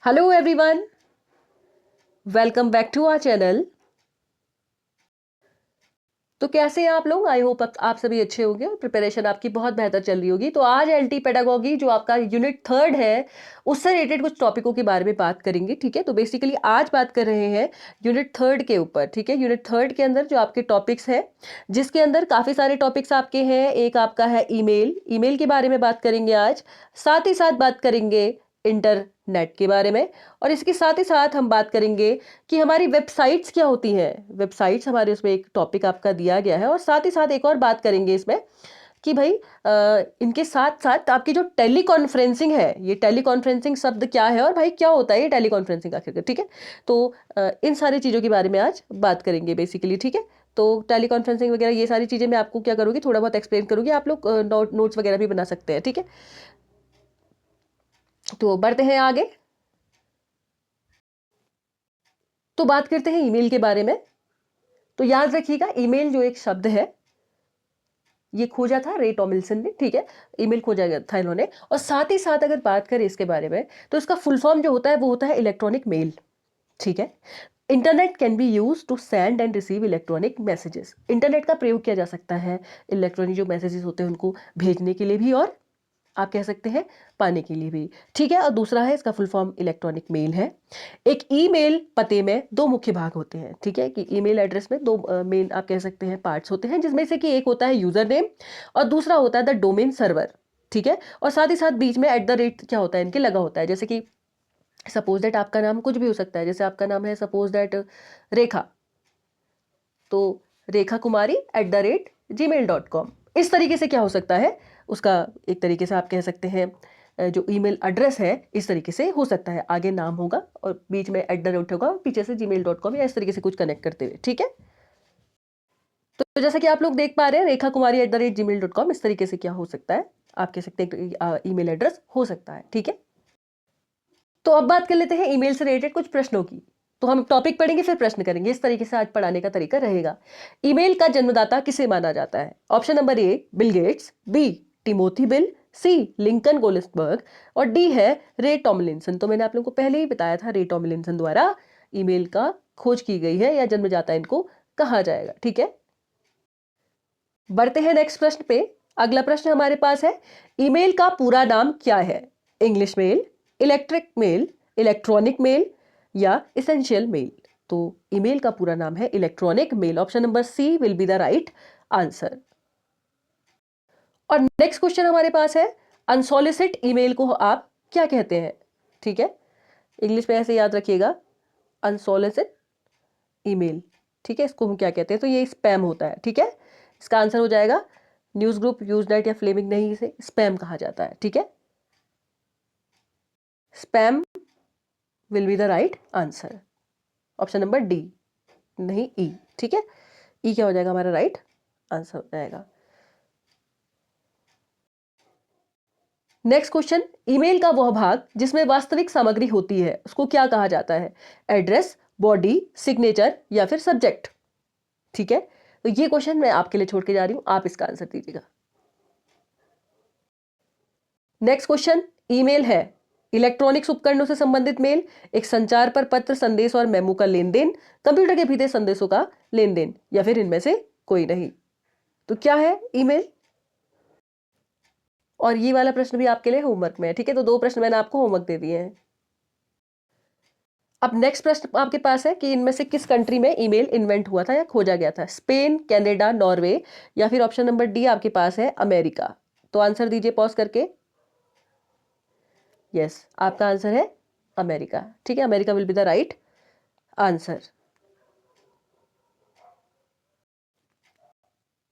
Hello everyone, welcome back to our channel. तो कैसे हैं आप लोग? आई होप आप सभी अच्छे होंगे और प्रिपरेशन आपकी बहुत बेहतर चल रही होगी। तो आज एलटी पेडागोगी जो आपका यूनिट 3 है उससे रिलेटेड कुछ टॉपिकों के बारे में बात करेंगे। ठीक है, तो बेसिकली आज बात कर रहे हैं यूनिट 3 के ऊपर। ठीक है, यूनिट 3 के अंदर जो आपके टॉपिक्स हैं, जिसके अंदर काफ़ी सारे टॉपिक्स आपके हैं। एक आपका है ईमेल, ईमेल के बारे में बात करेंगे आज। साथ ही साथ बात करेंगे इंटरनेट के बारे में, और इसके साथ ही साथ हम बात करेंगे कि हमारी वेबसाइट्स क्या होती हैं। वेबसाइट्स हमारे उसमें एक टॉपिक आपका दिया गया है, और साथ ही साथ एक और बात करेंगे इसमें कि भाई इनके साथ साथ आपकी जो टेली कॉन्फ्रेंसिंग है, ये टेली कॉन्फ्रेंसिंग शब्द क्या है और भाई क्या होता है ये टेली कॉन्फ्रेंसिंग आखिर। ठीक है, तो इन सारी चीज़ों के बारे में आज बात करेंगे बेसिकली। ठीक है, तो टेली कॉन्फ्रेंसिंग वगैरह ये सारी चीज़ें मैं आपको क्या करूँगी, थोड़ा बहुत एक्सप्लेन करूँगी। आप लोग नोट्स वगैरह भी बना सकते हैं। ठीक है, तो बढ़ते हैं आगे। तो बात करते हैं ईमेल के बारे में। तो याद रखिएगा, ईमेल जो एक शब्द है ये खोजा था रे टॉमिल्सन ने। ठीक है, ईमेल खोजा गया था इन्होंने। और साथ ही साथ अगर बात करें इसके बारे में, तो इसका फुल फॉर्म जो होता है वो होता है इलेक्ट्रॉनिक मेल। ठीक है, internet can be use to send and receive electronic messages. Internet का प्रयोग किया जा सकता है इलेक्ट्रॉनिक जो मैसेजेस होते हैं उनको भेजने के लिए भी, और आप कह सकते हैं पाने के लिए भी। ठीक है, और दूसरा है इसका फुल फॉर्म इलेक्ट्रॉनिक मेल है। एक ईमेल पते में दो मुख्य भाग होते हैं। ठीक है, कि ईमेल एड्रेस में दो मेन आप कह सकते हैं पार्ट्स होते हैं, जिसमें से कि एक होता है यूजर नेम और दूसरा होता है द डोमेन सर्वर। ठीक है, और साथ ही साथ बीच में एट द रेट क्या होता है इनके लगा होता है। जैसे कि सपोज दैट आपका नाम कुछ भी हो सकता है, जैसे आपका नाम है सपोज दैट रेखा, तो रेखा कुमारी @gmail.com। इस तरीके से क्या हो सकता है उसका, एक तरीके से आप कह सकते हैं जो ईमेल एड्रेस है इस तरीके से हो सकता है। आगे नाम होगा और बीच में @ होगा और पीछे से gmail.com या इस तरीके से कुछ कनेक्ट करते हुए। ठीक है, तो जैसा कि आप लोग देख पा रहे हैं, रेखा कुमारी @gmail.com इस तरीके से क्या हो सकता है, आप कह सकते हैं ईमेल एड्रेस हो सकता है। ठीक है, तो अब बात कर लेते हैं ईमेल से रिलेटेड कुछ प्रश्नों की। तो हम टॉपिक पढ़ेंगे फिर प्रश्न करेंगे, इस तरीके से आज पढ़ाने का तरीका रहेगा। ईमेल का जन्मदाता किसे माना जाता है? Option number A Bill Gates, B Timothy Bill, C Lincoln Goldberg, और डी है रे टॉमलिंसन। तो मैंने आप लोगों को पहले ही बताया था रे टॉमलिंसन द्वारा ईमेल का खोज की गई है या जन्मदाता इनको कहा जाएगा। ठीक है, बढ़ते हैं नेक्स्ट प्रश्न पे। अगला प्रश्न हमारे पास है, ईमेल का पूरा नाम क्या है? English mail, electric mail, electronic mail या इसेंशियल मेल? तो ईमेल का पूरा नाम है electronic mail. Option number C will be the right answer. और नेक्स्ट क्वेश्चन हमारे पास है, अनसॉलिसिट ईमेल को आप क्या कहते हैं? ठीक है, इंग्लिश में ऐसे याद रखिएगा, अनसॉलिसिट ईमेल। ठीक है, इसको हम क्या कहते हैं? तो ये स्पैम होता है। ठीक है, इसका आंसर हो जाएगा न्यूज़ ग्रुप, यूजनेट या फ्लेमिंग नहीं, इसे स्पैम कहा जाता है। ठीक है, spam will be the right answer. Option number D, नहीं ई। ठीक है, ई क्या हो जाएगा हमारा राइट आंसर हो जाएगा। नेक्स्ट क्वेश्चन, ईमेल का वह भाग जिसमें वास्तविक सामग्री होती है उसको क्या कहा जाता है? एड्रेस, बॉडी, सिग्नेचर या फिर सब्जेक्ट? ठीक है, तो ये क्वेश्चन मैं आपके लिए छोड़ के जा रही हूं, आप इसका आंसर दीजिएगा। नेक्स्ट क्वेश्चन, ईमेल है इलेक्ट्रॉनिक्स उपकरणों से संबंधित मेल, एक संचार पर पत्र, संदेश और मेमो का लेन देन, कंप्यूटर के भीतर संदेशों का लेन देन, या फिर इनमें से कोई नहीं? तो क्या है ईमेल? और ये वाला प्रश्न भी आपके लिए होमवर्क में है। ठीक है, तो दो प्रश्न मैंने आपको होमवर्क दे दिए हैं। अब नेक्स्ट प्रश्न आपके पास है कि इनमें से किस कंट्री में ईमेल इन्वेंट हुआ था या खोजा गया था? स्पेन, कनाडा, नॉर्वे या फिर ऑप्शन नंबर डी आपके पास है अमेरिका? तो आंसर दीजिए पॉज करके। यस, आपका आंसर है अमेरिका। ठीक है, America will be the right answer.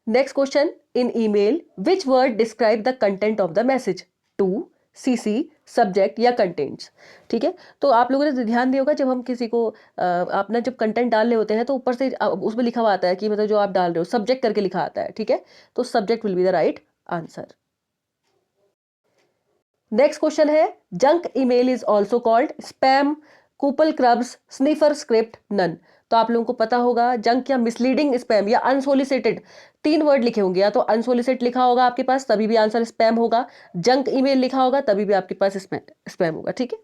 Next question, in email which word describe the content of the message? To, CC, subject या कंटेंट्स? ठीक है, तो आप लोगों ने ध्यान दिया होगा, जब हम किसी को अपना जब कंटेंट डाल रहे होते हैं तो ऊपर से उसमें लिखा हुआ आता है कि मतलब जो आप डाल रहे हो सब्जेक्ट करके लिखा आता है। ठीक है, तो subject will be the right answer. Next question है, junk email is also called spam, कूपल क्रब्स, स्निफर स्क्रिप्ट, नन? तो आप लोगों को पता होगा, जंक या मिसलीडिंग स्पैम या अनसोलिसिटेड, तीन वर्ड लिखे होंगे। या तो अनसोलिसिट लिखा होगा आपके पास तभी भी आंसर स्पैम होगा, जंक ईमेल लिखा होगा तभी भी आपके पास स्पैम होगा। ठीक है,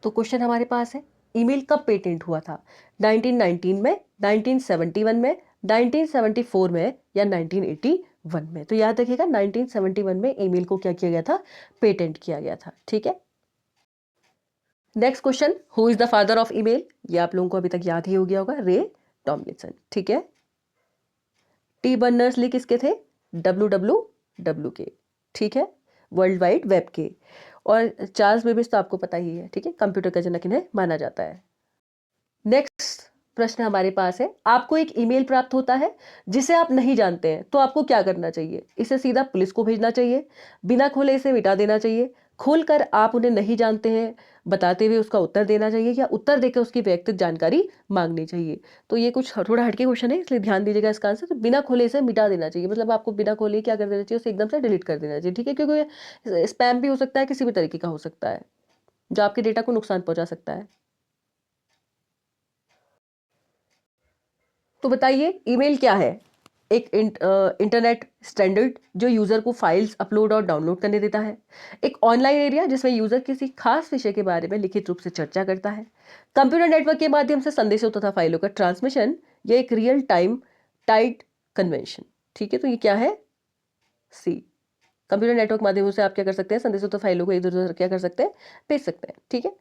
तो क्वेश्चन हमारे पास है, ईमेल कब पेटेंट हुआ था? 1919 में, 1971 में, 1974 में या 1981 में? तो याद रखिएगा 1971 में ईमेल को क्या किया गया था? पेटेंट किया गया था। ठीक है। Next question, who is the father of email? ये आप लोगों को अभी तक याद ही हो गया होगा, रे टॉमलिंसन। ठीक है। टी बर्नर्स ली किसके थे? WWW के। ठीक है, वर्ल्ड वाइड वेब के। और चार्ल्स बेबेज तो आपको पता ही है, ठीक है, कंप्यूटर का जनक इन्हें माना जाता है। नेक्स्ट प्रश्न हमारे पास है, आपको एक ईमेल प्राप्त होता है जिसे आप नहीं जानते हैं, तो आपको क्या करना चाहिए? इसे सीधा पुलिस को भेजना चाहिए, बिना खोले इसे मिटा देना चाहिए, खोलकर आप उन्हें नहीं जानते हैं बताते हुए उसका उत्तर देना चाहिए, या उत्तर देकर उसकी व्यक्तिगत जानकारी मांगनी चाहिए? तो ये कुछ थोड़ा हटके क्वेश्चन है, इसलिए ध्यान दीजिएगा इसका आंसर। तो बिना खोले इसे मिटा देना चाहिए, मतलब आपको बिना खोले क्या कर देना चाहिए? उसे एकदम से डिलीट कर देना चाहिए। ठीक है, क्योंकि स्पैम भी हो सकता है, किसी भी तरीके का हो सकता है जो आपके डेटा को नुकसान पहुंचा सकता है। तो बताइए, ईमेल क्या है? एक इंटरनेट स्टैंडर्ड जो यूजर को फाइल्स अपलोड और डाउनलोड करने देता है। एक ऑनलाइन एरिया जिसमें यूजर किसी खास विषय के बारे में लिखित रूप से चर्चा करता है। कंप्यूटर नेटवर्क के माध्यम से संदेशों तथा फाइलों का ट्रांसमिशन, या एक रियल टाइम टाइड कन्वेंशन। ठीक है, तो ये क्या है? सी। कंप्यूटर नेटवर्क माध्यम से आप क्या कर सकते हैं? संदेशों तथा फाइलों को इधर उधर क्या कर सकते हैं? भेज सकते हैं। ठीक है।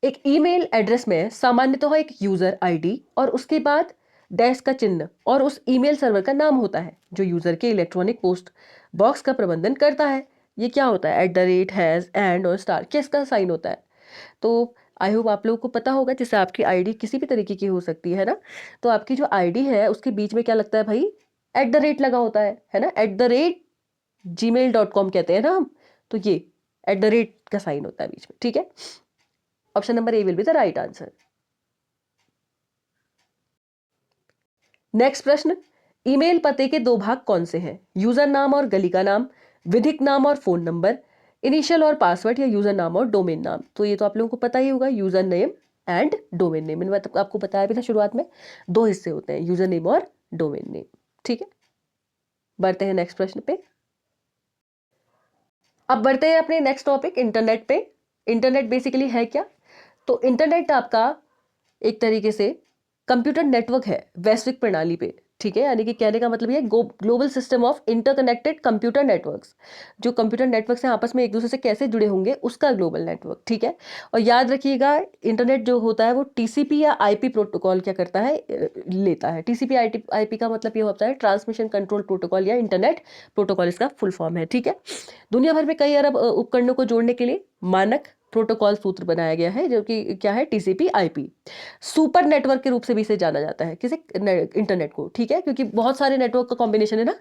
एक ईमेल एड्रेस में सामान्यतः एक यूजर आईडी और उसके बाद डैश का चिन्ह और उस ईमेल सर्वर का नाम होता है जो यूजर के इलेक्ट्रॉनिक पोस्ट बॉक्स का प्रबंधन करता है। ये क्या होता है? @ हैज, एंड और स्टार, किसका साइन होता है? तो आई होप आप लोगों को पता होगा, जैसे आपकी आईडी किसी भी तरीके की हो सकती है ना, तो आपकी जो आईडी है उसके बीच में क्या लगता है भाई? @ लगा होता है ना, @gmail.com कहते हैं ना हम, तो ये @ का साइन होता है बीच में। ठीक है, option number A will be the right answer. Next प्रश्न, ईमेल पते के दो भाग कौन से हैं? यूजर नाम और गली का नाम, विधिक नाम और फोन नंबर, इनिशियल और पासवर्ड, या यूजर नाम और डोमेन नाम? तो ये तो आप लोगों को पता ही होगा, user name and domain name. मैंने आपको बताया भी था शुरुआत में, दो हिस्से होते हैं, यूजर नेम और डोमेन नेम। ठीक है, बढ़ते हैं नेक्स्ट प्रश्न पे। अब बढ़ते हैं अपने नेक्स्ट टॉपिक, इंटरनेट पे। इंटरनेट बेसिकली है क्या? तो इंटरनेट आपका एक तरीके से कंप्यूटर नेटवर्क है वैश्विक प्रणाली पे। ठीक है, यानी कि कहने का मतलब ये global system of interconnected computer networks, जो कंप्यूटर नेटवर्क से आपस में एक दूसरे से कैसे जुड़े होंगे उसका ग्लोबल नेटवर्क। ठीक है, और याद रखिएगा इंटरनेट जो होता है वो टीसीपी या आईपी प्रोटोकॉल क्या करता है? लेता है। टीसीपी आईपी का मतलब ये होता है ट्रांसमिशन कंट्रोल प्रोटोकॉल या इंटरनेट प्रोटोकॉल, इसका फुल फॉर्म है। ठीक है, दुनिया भर में कई अरब उपकरणों को जोड़ने के लिए मानक प्रोटोकॉल सूत्र बनाया गया है, जो कि क्या है? TCP IP. सुपर नेटवर्क के रूप से भी इसे जाना जाता है, किसे? इंटरनेट को। ठीक है, क्योंकि बहुत सारे नेटवर्क का कॉम्बिनेशन है ना।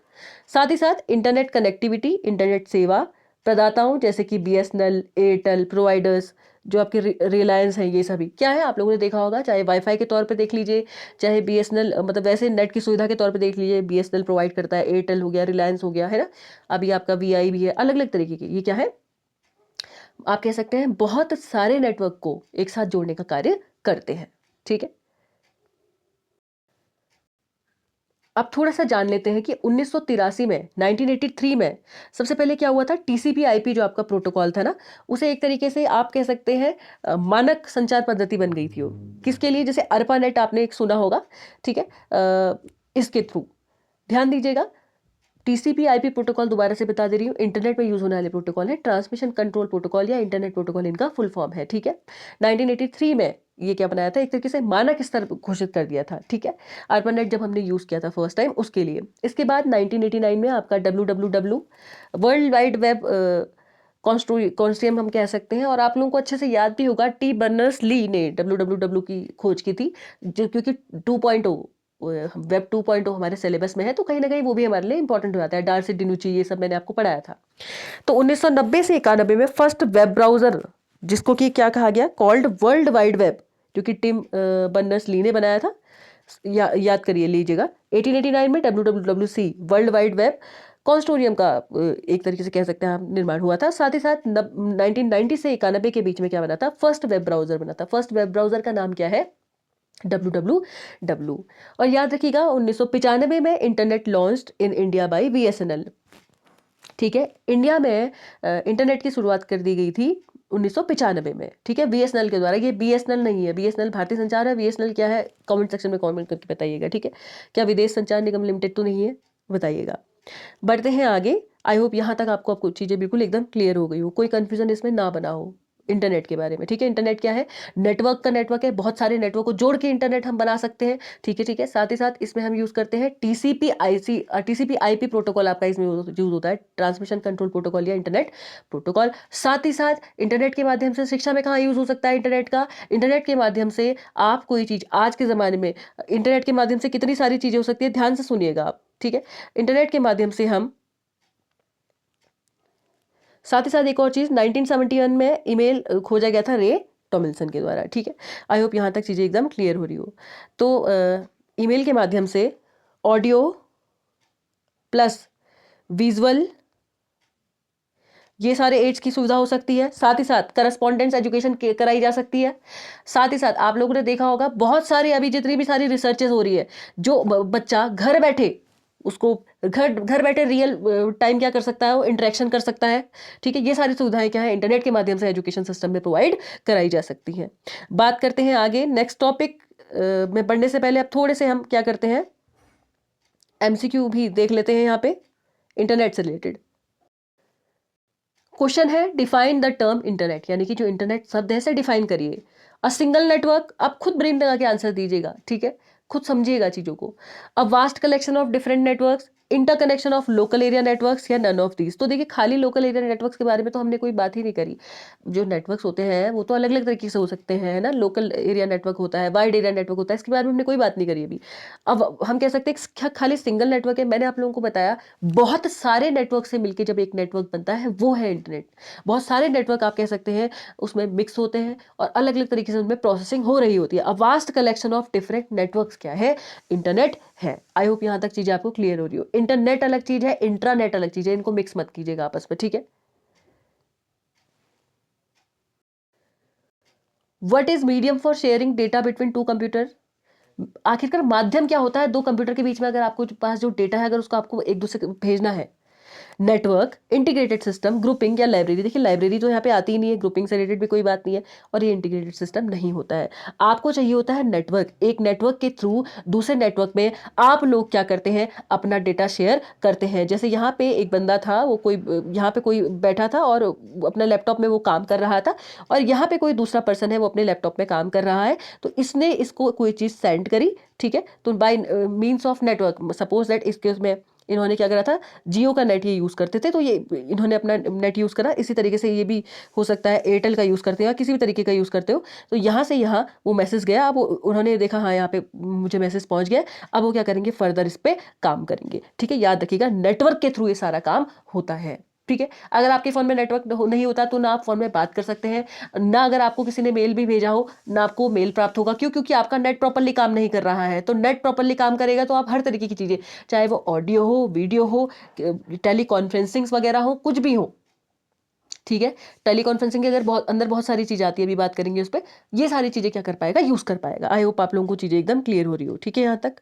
साथ ही साथ इंटरनेट कनेक्टिविटी, इंटरनेट सेवा प्रदाताओं जैसे कि बीएसएनएल, एयरटेल प्रोवाइडर्स, जो आपके रिलायंस है, ये सभी क्या है? आप लोगों ने देखा होगा, चाहे वाईफाई के तौर पे देख लीजिए, चाहे बीएसएनएल, मतलब वैसे नेट की सुविधा के तौर पे देख लीजिए, बीएसएनएल प्रोवाइड करता है, एयरटेल हो गया, रिलायंस हो गया, है ना। अभी आपका वीआई भी है, अलग अलग तरीके की। ये क्या है? आप कह सकते हैं बहुत सारे नेटवर्क को एक साथ जोड़ने का कार्य करते हैं। ठीक है, अब थोड़ा सा जान लेते हैं कि 1983 में, 1983 में सबसे पहले क्या हुआ था? टीसीपी आईपी जो आपका प्रोटोकॉल था ना, उसे एक तरीके से आप कह सकते हैं मानक संचार पद्धति बन गई थी वो। किसके लिए? जैसे अर्पानेट आपने एक सुना होगा, ठीक है, इसके थ्रू ध्यान दीजिएगा। टीसीपी आईपी प्रोटोकॉल दोबारा से बता दे रही हूँ, इंटरनेट में यूज होने वाले प्रोटोकॉल है, ट्रांसमिशन कंट्रोल प्रोटोकॉल या इंटरनेट प्रोटोकॉल इनका फुल फॉर्म है। ठीक है, 1983 में ये क्या बनाया था? एक तरीके से मानक स्तर घोषित कर दिया था। ठीक है, ARPANET जब हमने यूज किया था फर्स्ट टाइम, उसके लिए। इसके बाद 1989 में आपका WWW, world wide web consortium हम कह सकते हैं, और आप लोगों को अच्छे से याद भी होगा, टी बर्नर्स ली ने WWW की खोज की थी, जो क्योंकि 2.0 वेब 2.0 हमारे सिलेबस में है, तो कहीं ना कहीं वो भी हमारे लिए इंपॉर्टेंट हो जाता है। डार्सी डिनूची, ये सब मैंने आपको पढ़ाया था। तो 1990 से 91 में फर्स्ट वेब ब्राउजर, जिसको कि क्या कहा गया? कॉल्ड वर्ल्ड वाइड वेब, जो कि टिम बर्नर्स ली ने बनाया था। याद करिए लीजिएगा। 1889 में WWWC, world wide web consortium का एक तरीके से कह सकते हैं आप निर्माण हुआ था। साथ ही साथ 1990 से 91 के बीच में क्या बना था? फर्स्ट वेब ब्राउजर बना था। फर्स्ट वेब ब्राउजर का नाम क्या है? WWW। और याद रखिएगा 1995 में internet launched in India by BSNL. ठीक है। इंडिया में इंटरनेट की शुरुआत कर दी गई थी 1995 में, ठीक है, बीएसएनएल के द्वारा। ये बीएसएनएल नहीं है, बीएसएनएल भारतीय संचार है, बीएसएनएल क्या है कमेंट सेक्शन में कमेंट करके बताइएगा, ठीक है। क्या विदेश संचार निगम लिमिटेड तो नहीं है, बताइएगा। बढ़ते हैं आगे। आई होप यहाँ तक आपको चीज़ें बिल्कुल एकदम क्लियर हो गई हो, कोई कंफ्यूजन इसमें ना बना हो इंटरनेट के बारे में, ठीक है। इंटरनेट क्या है, नेटवर्क का नेटवर्क है, बहुत सारे नेटवर्क को जोड़ के इंटरनेट हम बना सकते हैं, ठीक है, ठीक है। साथ ही साथ इसमें हम यूज़ करते हैं टीसीपी आईपी प्रोटोकॉल, आपका इसमें यूज़ होता है, ट्रांसमिशन कंट्रोल प्रोटोकॉल या इंटरनेट प्रोटोकॉल। साथ ही साथ इंटरनेट के माध्यम से शिक्षा में कहाँ यूज़ हो सकता है इंटरनेट का, इंटरनेट के माध्यम से आप कोई चीज़ आज के ज़माने में इंटरनेट के माध्यम से कितनी सारी चीज़ें हो सकती है, ध्यान से सुनिएगा आप, ठीक है। इंटरनेट के माध्यम से हम, साथ ही साथ एक और चीज़, 1971 में ईमेल खोजा गया था रे टॉमिल्सन के द्वारा, ठीक है। आई होप यहाँ तक चीज़ें एकदम क्लियर हो रही हो। तो ईमेल के माध्यम से ऑडियो प्लस विजुअल, ये सारे एड्स की सुविधा हो सकती है। साथ ही साथ करस्पॉन्डेंस एजुकेशन कराई जा सकती है। साथ ही साथ आप लोगों ने देखा होगा बहुत सारी अभी जितनी भी सारी रिसर्चेस हो रही है, जो बच्चा घर बैठे उसको घर बैठे रियल टाइम क्या कर सकता है, वो इंटरेक्शन कर सकता है, ठीक है। ये सारी सुविधाएं क्या है, इंटरनेट के माध्यम से एजुकेशन सिस्टम में प्रोवाइड कराई जा सकती हैं। बात करते हैं आगे नेक्स्ट टॉपिक में बढ़ने से पहले अब थोड़े से हम क्या करते हैं, एमसीक्यू भी देख लेते हैं यहाँ पे इंटरनेट से रिलेटेड। क्वेश्चन है डिफाइन द टर्म इंटरनेट, यानी कि जो इंटरनेट शब्द है इसे डिफाइन करिए। अ सिंगल नेटवर्क, आप खुद ब्रेन लगा के आंसर दीजिएगा, ठीक है, खुद समझिएगा चीजों को। A vast collection of different networks, interconnection of local area networks, या नन ऑफ दीज। तो देखिए खाली लोकल एरिया नेटवर्क्स के बारे में तो हमने कोई बात ही नहीं करी। जो नेटवर्क्स होते हैं वो तो अलग अलग तरीके से हो सकते हैं, है ना। लोकल एरिया नेटवर्क होता है, वाइड एरिया नेटवर्क होता है, इसके बारे में हमने कोई बात नहीं करी अभी। अब हम कह सकते हैं खाली सिंगल नेटवर्क है, मैंने आप लोगों को बताया बहुत सारे नेटवर्क से मिलकर जब एक नेटवर्क बनता है वो है इंटरनेट। बहुत सारे नेटवर्क आप कह सकते हैं उसमें मिक्स होते हैं और अलग अलग तरीके से उनमें प्रोसेसिंग हो रही होती है। A vast collection of different networks क्या है, इंटरनेट है। आई होप यहां तक चीजें आपको क्लियर हो रही हो। इंटरनेट अलग चीज है, इंट्रानेट अलग चीज है, इनको मिक्स मत कीजिएगा आपस में, ठीक है। What is medium for sharing data between two computer, आखिरकार माध्यम क्या होता है दो कंप्यूटर के बीच में, अगर आपको पास जो डेटा है अगर उसको आपको एक दूसरे को भेजना है। नेटवर्क, इंटीग्रेटेड सिस्टम, ग्रुपिंग या लाइब्रेरी। देखिए लाइब्रेरी तो यहाँ पे आती ही नहीं है, ग्रुपिंग से रिलेटेड भी कोई बात नहीं है, और ये इंटीग्रेटेड सिस्टम नहीं होता है। आपको चाहिए होता है नेटवर्क, एक नेटवर्क के थ्रू दूसरे नेटवर्क में आप लोग क्या करते हैं, अपना डेटा शेयर करते हैं। जैसे यहाँ पे एक बंदा था, वो कोई यहाँ पे कोई बैठा था और अपने लैपटॉप में वो काम कर रहा था, और यहाँ पे कोई दूसरा पर्सन है वो अपने लैपटॉप में काम कर रहा है, तो इसने इसको कोई चीज़ सेंड करी, ठीक है। तो bye means of network, suppose that इसके उसमें इन्होंने क्या करा था, जियो का नेट ये यूज़ करते थे, तो ये इन्होंने अपना नेट यूज़ करा। इसी तरीके से ये भी हो सकता है एयरटेल का यूज़ करते हो या किसी भी तरीके का यूज़ करते हो। तो यहाँ से यहाँ वो मैसेज गया, अब उन्होंने देखा हाँ यहाँ पे मुझे मैसेज पहुँच गया, अब वो क्या करेंगे, फर्दर इस पर काम करेंगे, ठीक है। याद रखिएगा नेटवर्क के थ्रू ये सारा काम होता है, ठीक है। अगर आपके फ़ोन में नेटवर्क नहीं होता तो ना आप फ़ोन में बात कर सकते हैं, ना अगर आपको किसी ने मेल भी भेजा हो ना आपको मेल प्राप्त होगा। क्यों? क्योंकि आपका नेट प्रॉपर्ली काम नहीं कर रहा है। तो नेट प्रॉपर्ली काम करेगा तो आप हर तरीके की चीज़ें, चाहे वो ऑडियो हो, वीडियो हो, टेली कॉन्फ्रेंसिंग्स वगैरह हो, कुछ भी हो, ठीक है। टेली कॉन्फ्रेंसिंग के अगर अंदर बहुत सारी चीज़ें आती है, अभी बात करेंगे उस पर, ये सारी चीज़ें क्या कर पाएगा, यूज़ कर पाएगा। आई होप आप लोगों को चीज़ें एकदम क्लियर हो रही हो, ठीक है। यहाँ तक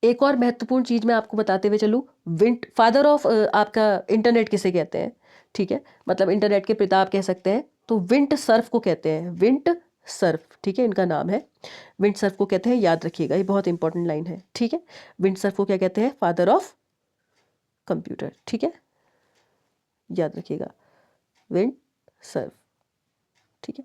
एक और महत्वपूर्ण चीज मैं आपको बताते हुए चलूँ, विंट फादर ऑफ आपका इंटरनेट किसे कहते हैं, ठीक है, मतलब इंटरनेट के पिता आप कह सकते हैं, तो विंट सर्फ को कहते हैं, विंट सर्फ, ठीक है, इनका नाम है। विंट सर्फ को कहते हैं, याद रखिएगा, ये बहुत इंपॉर्टेंट लाइन है, ठीक है। विंट सर्फ को क्या कहते हैं, फादर ऑफ कंप्यूटर, ठीक है, याद रखिएगा, विंट सर्फ, ठीक है।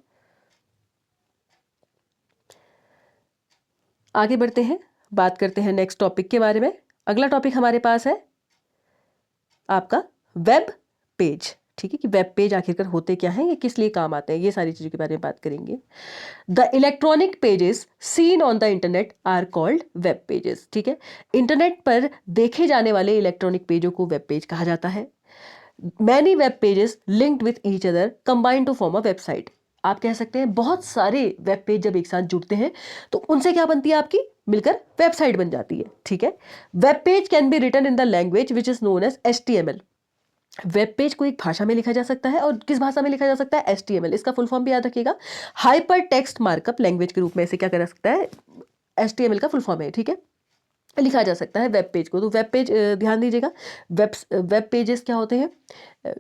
आगे बढ़ते हैं, बात करते हैं नेक्स्ट टॉपिक के बारे में। अगला टॉपिक हमारे पास है आपका वेब पेज, ठीक है, कि वेब पेज आखिरकार होते क्या हैं, ये किस लिए काम आते हैं, ये सारी चीज़ों के बारे में बात करेंगे। The electronic pages seen on the internet are called web pages, ठीक है। इंटरनेट पर देखे जाने वाले इलेक्ट्रॉनिक पेजों को वेब पेज कहा जाता है। Many web pages linked with each other combine to form a website. आप कह सकते हैं बहुत सारे वेब पेज जब एक साथ जुड़ते हैं तो उनसे क्या बनती है, आपकी मिलकर वेबसाइट बन जाती है, ठीक है। Web page can be written in the language which is known as HTML। Web page को एक भाषा में लिखा जा सकता है, और किस भाषा में लिखा जा सकता है, HTML। इसका फुल फॉर्म भी याद रखिएगा, हाइपर टेक्स्ट मार्कअप लैंग्वेज के रूप में इसे क्या करा सकता है, HTML का फुल फॉर्म है, ठीक है। लिखा जा सकता है वेब पेज को। तो वेब पेज ध्यान दीजिएगा, वेब पेजेस क्या होते हैं,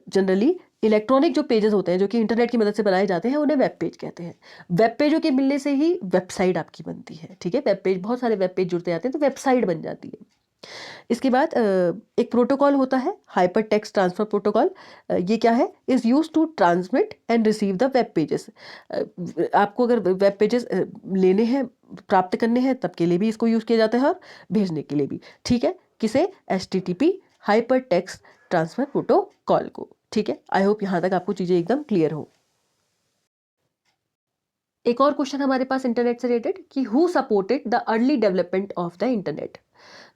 जनरली इलेक्ट्रॉनिक जो पेजेस होते हैं जो कि इंटरनेट की मदद से बनाए जाते हैं उन्हें वेब पेज कहते हैं। वेब पेजों के मिलने से ही वेबसाइट आपकी बनती है, ठीक है। वेब पेज, बहुत सारे वेब पेज जुड़ते जाते हैं तो वेबसाइट बन जाती है। इसके बाद एक प्रोटोकॉल होता है हाइपर टेक्स्ट ट्रांसफर प्रोटोकॉल। ये क्या है, is use to transmit and receive the web pages. आपको अगर वेब पेजेस लेने हैं, प्राप्त करने हैं, तब के लिए भी इसको यूज़ किया जाता है और भेजने के लिए भी, ठीक है। किसे, HTTP hyper text transfer protocol को, ठीक है। आई होप यहाँ तक आपको चीज़ें एकदम क्लियर हो। एक और क्वेश्चन हमारे पास इंटरनेट से रिलेटेड कि who supported the early development of the internet.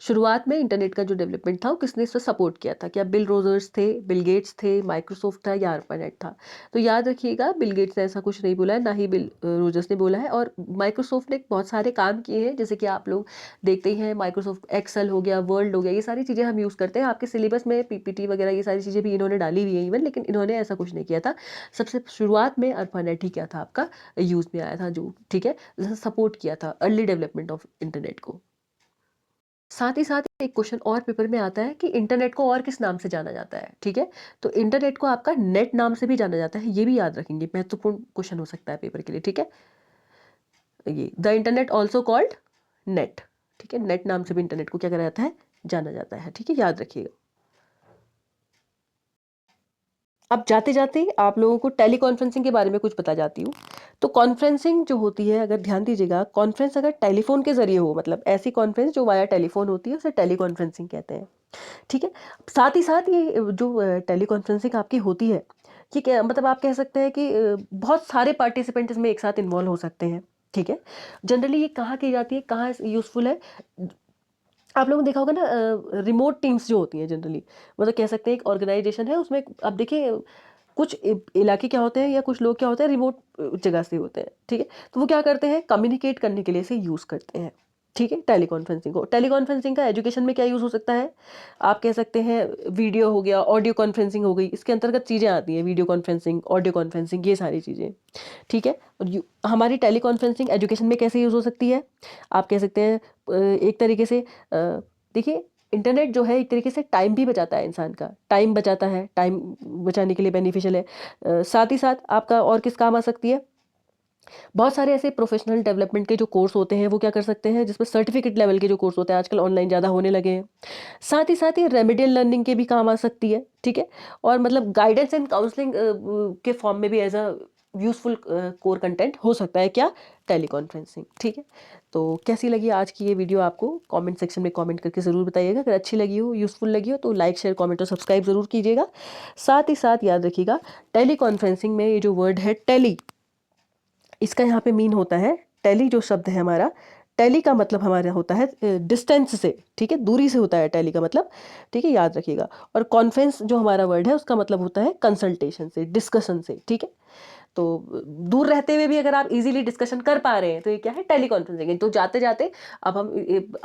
शुरुआत में इंटरनेट का जो डेवलपमेंट था वो किसने इसको सपोर्ट किया था? क्या बिल रोजर्स थे, बिल गेट्स थे, माइक्रोसॉफ्ट था या ARPANET था? तो याद रखिएगा, बिल गेट्स ने ऐसा कुछ नहीं बोला है, ना ही बिल रोजर्स ने बोला है। और माइक्रोसॉफ्ट ने बहुत सारे काम किए हैं, जैसे कि आप लोग देखते ही हैं, माइक्रोसॉफ्ट एक्सेल हो गया, वर्ल्ड हो गया, ये सारी चीज़ें हम यूज़ करते हैं। आपके सिलेबस में PPT वगैरह ये सारी चीज़ें भी इन्होंने डाली हुई है इवन, लेकिन इन्होंने ऐसा कुछ नहीं किया था। सबसे शुरुआत में ARPANET ही क्या था आपका यूज़ में आया था, जो ठीक है सपोर्ट किया था अर्ली डेवलपमेंट ऑफ इंटरनेट को। साथ ही साथ एक क्वेश्चन और पेपर में आता है कि इंटरनेट को और किस नाम से जाना जाता है, ठीक है। तो इंटरनेट को आपका नेट नाम से भी जाना जाता है, ये भी याद रखेंगे, महत्वपूर्ण क्वेश्चन हो सकता है पेपर के लिए, ठीक है। ये the internet also called net, ठीक है। नेट नाम से भी इंटरनेट को क्या करा जाता है, जाना जाता है, ठीक है, याद रखिएगा। अब जाते जाते आप लोगों को टेली कॉन्फ्रेंसिंग के बारे में कुछ बता जाती हूँ। तो कॉन्फ्रेंसिंग जो होती है, अगर ध्यान दीजिएगा, कॉन्फ्रेंस अगर टेलीफोन के जरिए हो, मतलब ऐसी कॉन्फ्रेंस जो वाया टेलीफोन होती है, उसे टेली कॉन्फ्रेंसिंग कहते हैं, ठीक है। साथ ही साथ ये जो टेली कॉन्फ्रेंसिंग आपकी होती है, ये क्या मतलब, आप कह सकते हैं कि बहुत सारे पार्टिसिपेंट इसमें एक साथ इन्वॉल्व हो सकते हैं, ठीक है। जनरली ये कहाँ की जाती है, कहाँ यूज़फुल है, आप लोगों ने देखा होगा ना, रिमोट टीम्स जो होती हैं जनरली, मतलब कह सकते हैं एक ऑर्गेनाइजेशन है, उसमें आप देखिए कुछ इलाके क्या होते हैं या कुछ लोग क्या होते हैं, रिमोट जगह से होते हैं, ठीक है। तो वो क्या करते हैं, कम्युनिकेट करने के लिए इसे यूज़ करते हैं, ठीक है, टेली कॉन्फ्रेंसिंग को। टेली कॉन्फ्रेंसिंग का एजुकेशन में क्या यूज़ हो सकता है, आप कह सकते हैं वीडियो हो गया, ऑडियो कॉन्फ्रेंसिंग हो गई, इसके अंतर्गत चीज़ें आती हैं, वीडियो कॉन्फ्रेंसिंग, ऑडियो कॉन्फ्रेंसिंग, ये सारी चीज़ें, ठीक है। और हमारी टेली कॉन्फ्रेंसिंग एजुकेशन में कैसे यूज़ हो सकती है, आप कह सकते हैं एक तरीके से देखिए, इंटरनेट जो है एक तरीके से टाइम भी बचाता है, इंसान का टाइम बचाता है, टाइम बचाने के लिए बेनिफिशियल है। साथ ही साथ आपका और किस काम आ सकती है, बहुत सारे ऐसे प्रोफेशनल डेवलपमेंट के जो कोर्स होते हैं वो क्या कर सकते हैं, जिसमें सर्टिफिकेट लेवल के जो कोर्स होते हैं आजकल ऑनलाइन ज़्यादा होने लगे हैं। साथ ही ये रेमेडियल लर्निंग के भी काम आ सकती है, ठीक है। और मतलब गाइडेंस एंड काउंसलिंग के फॉर्म में भी as a useful core content हो सकता है क्या, टेली कॉन्फ्रेंसिंग, ठीक है। तो कैसी लगी आज की ये वीडियो, आपको कमेंट सेक्शन में कमेंट करके ज़रूर बताइएगा। अगर अच्छी लगी हो, यूज़फुल लगी हो, तो लाइक शेयर कमेंट और सब्सक्राइब ज़रूर कीजिएगा। साथ ही साथ याद रखिएगा, टेली कॉन्फ्रेंसिंग में ये जो वर्ड है टेली, इसका यहाँ पे मीन होता है, टेली जो शब्द है हमारा, टेली का मतलब हमारा होता है डिस्टेंस से, ठीक है, दूरी से होता है टेली का मतलब, ठीक है, याद रखिएगा। और कॉन्फ्रेंस जो हमारा वर्ड है उसका मतलब होता है कंसल्टेशन से, डिस्कशन से, ठीक है। तो दूर रहते हुए भी अगर आप इजीली डिस्कशन कर पा रहे हैं तो ये क्या है, टेली कॉन्फ्रेंसिंग। तो जाते जाते अब हम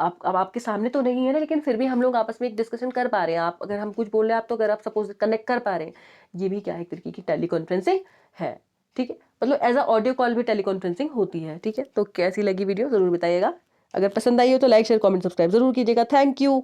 अब आपके सामने तो नहीं है ना, लेकिन फिर भी हम लोग आपस में एक डिस्कशन कर पा रहे हैं। आप अगर हम कुछ बोल रहे हैं, आप तो अगर आप सपोज कनेक्ट कर पा रहे हैं, ये भी क्या है, एक तरीके की टेली कॉन्फ्रेंसिंग है, ठीक है। मतलब एज अ ऑडियो कॉल भी टेली कॉन्फ्रेंसिंग होती है, ठीक है। तो कैसी लगी वीडियो ज़रूर बताइएगा। अगर पसंद आई हो तो लाइक शेयर कमेंट सब्सक्राइब जरूर कीजिएगा। Thank you.